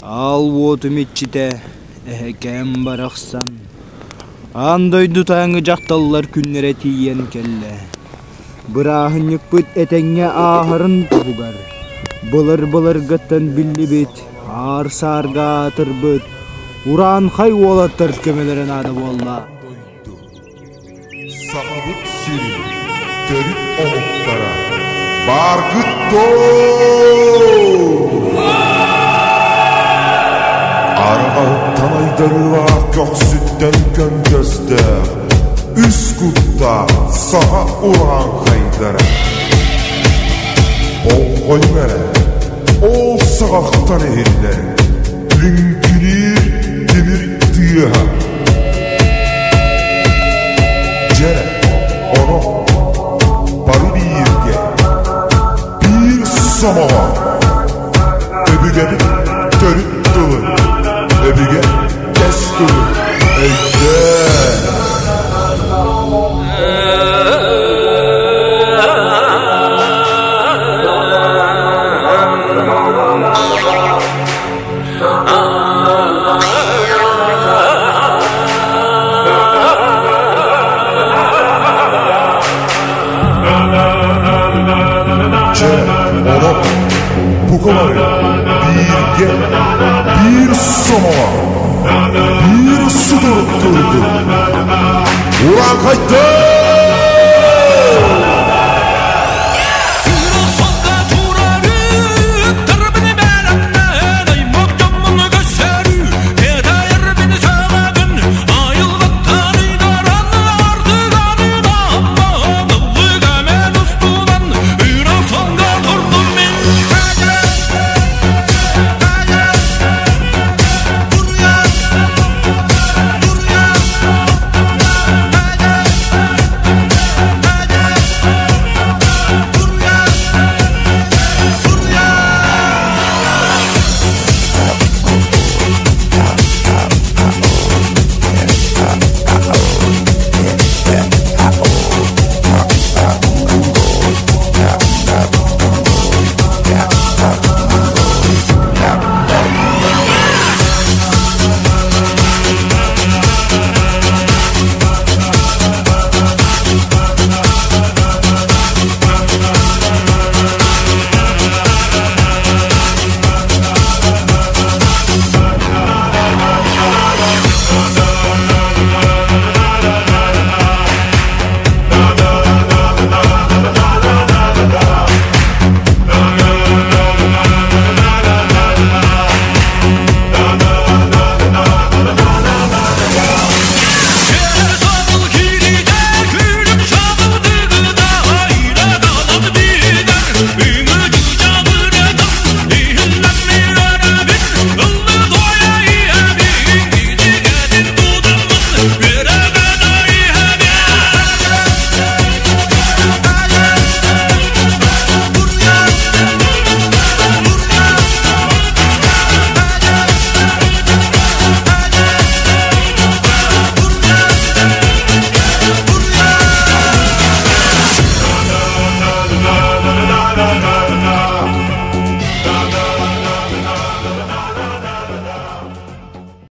Ал оту метчите эхекем барақсан. Андойду таңы жақталылар күннере тиен келле. Бырағынық бүт этеңе ахырын тұбугар. Бұлыр гыттан білі бет, арсарға атыр бүт. Уран хай олаттыр көмелерін ады болла. Сағабыт сирі, төріп оңықтара, баргытто! Арға ұттан айдырыла көк сүттен көңгізді. Үс күтта саға уран қайдары. Оңғой мәре, ол сағақтан әлі. Лүңкілер демір түйеға. Жәрі, оны бары бейірге. Bir самаға. Өбігеді төріп тұлы. Öbüge kes kulu Ejde Onu bu konuyu birge bir somağa bir su durup durdu. Ulan kaydı!